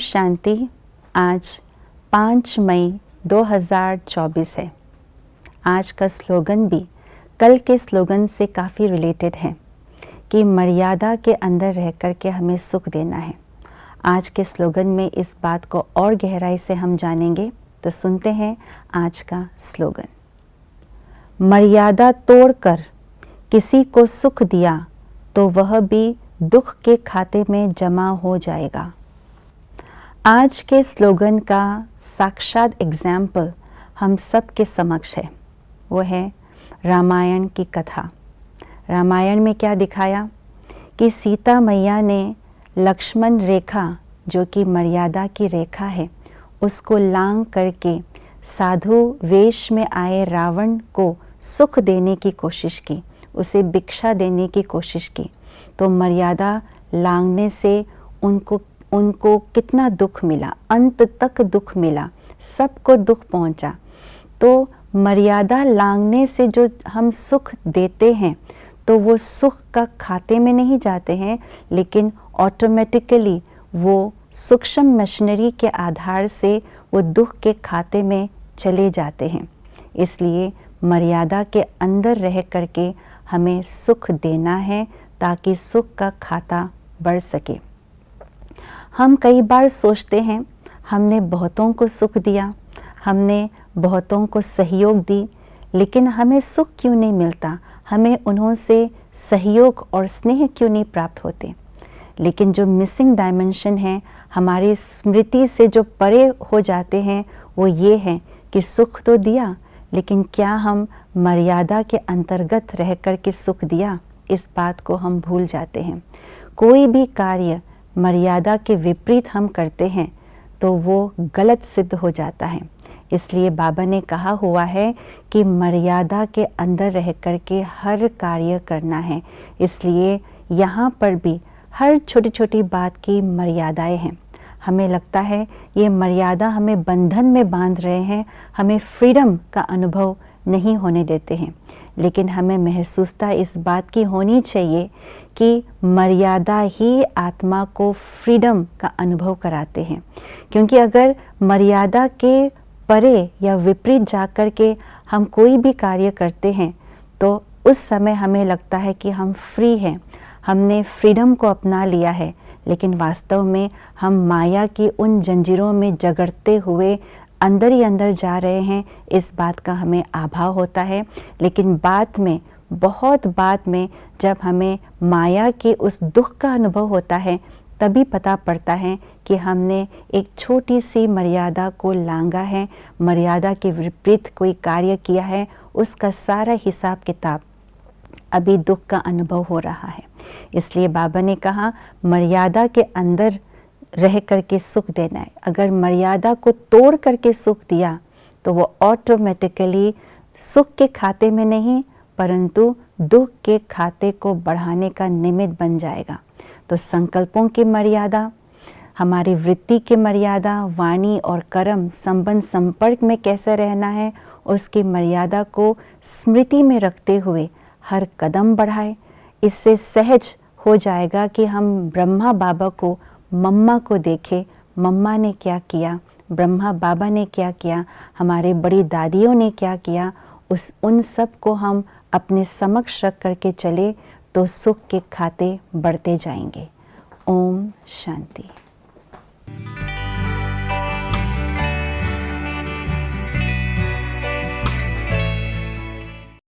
शांति। आज 5 मई 2024 है। आज का स्लोगन भी कल के स्लोगन से काफ़ी रिलेटेड है कि मर्यादा के अंदर रह कर के हमें सुख देना है। आज के स्लोगन में इस बात को और गहराई से हम जानेंगे, तो सुनते हैं आज का स्लोगन। मर्यादा तोड़कर किसी को सुख दिया तो वह भी दुख के खाते में जमा हो जाएगा। आज के स्लोगन का साक्षात एग्जाम्पल हम सब के समक्ष है। वो है रामायण की कथा। रामायण में क्या दिखाया कि सीता मैया ने लक्ष्मण रेखा, जो कि मर्यादा की रेखा है, उसको लांघ करके साधु वेश में आए रावण को सुख देने की कोशिश की, उसे भिक्षा देने की कोशिश की। तो मर्यादा लांघने से उनको कितना दुख मिला, अंत तक दुख मिला, सबको दुख पहुंचा। तो मर्यादा लांघने से जो हम सुख देते हैं तो वो सुख का खाते में नहीं जाते हैं, लेकिन ऑटोमेटिकली वो सूक्ष्म मशीनरी के आधार से वो दुख के खाते में चले जाते हैं। इसलिए मर्यादा के अंदर रह करके हमें सुख देना है ताकि सुख का खाता बढ़ सके। हम कई बार सोचते हैं हमने बहुतों को सुख दिया, हमने बहुतों को सहयोग दी, लेकिन हमें सुख क्यों नहीं मिलता, हमें उन्हों से सहयोग और स्नेह क्यों नहीं प्राप्त होते। लेकिन जो मिसिंग डायमेंशन है, हमारी स्मृति से जो परे हो जाते हैं, वो ये है कि सुख तो दिया, लेकिन क्या हम मर्यादा के अंतर्गत रह कर के सुख दिया, इस बात को हम भूल जाते हैं। कोई भी कार्य मर्यादा के विपरीत हम करते हैं तो वो गलत सिद्ध हो जाता है। इसलिए बाबा ने कहा हुआ है कि मर्यादा के अंदर रह कर के हर कार्य करना है। इसलिए यहाँ पर भी हर छोटी छोटी बात की मर्यादाएं हैं। हमें लगता है ये मर्यादा हमें बंधन में बांध रहे हैं, हमें फ्रीडम का अनुभव नहीं होने देते हैं। लेकिन हमें महसूसता इस बात की होनी चाहिए कि मर्यादा ही आत्मा को फ्रीडम का अनुभव कराते हैं। क्योंकि अगर मर्यादा के परे या विपरीत जाकर के हम कोई भी कार्य करते हैं तो उस समय हमें लगता है कि हम फ्री हैं, हमने फ्रीडम को अपना लिया है, लेकिन वास्तव में हम माया की उन जंजीरों में जगड़ते हुए अंदर ही अंदर जा रहे हैं। इस बात का हमें अभाव होता है। लेकिन बाद में, बहुत बाद में, जब हमें माया के उस दुख का अनुभव होता है, तभी पता पड़ता है कि हमने एक छोटी सी मर्यादा को लांघा है, मर्यादा के विपरीत कोई कार्य किया है, उसका सारा हिसाब किताब अभी दुख का अनुभव हो रहा है। इसलिए बाबा ने कहा मर्यादा के अंदर रह करके सुख देना है। अगर मर्यादा को तोड़ करके सुख दिया तो वो ऑटोमेटिकली सुख के खाते में नहीं, परंतु दुख के खाते को बढ़ाने का निमित्त बन जाएगा। तो संकल्पों की मर्यादा, हमारी वृत्ति की मर्यादा, वाणी और कर्म संबंध संपर्क में कैसे रहना है, उसकी मर्यादा को स्मृति में रखते हुए हर कदम बढ़ाए। इससे सहज हो जाएगा कि हम ब्रह्मा बाबा को, मम्मा को देखें, मम्मा ने क्या किया, ब्रह्मा बाबा ने क्या किया, हमारे बड़ी दादियों ने क्या किया, उन सब को हम अपने समक्ष रख करके चले तो सुख के खाते बढ़ते जाएंगे। ओम शांति।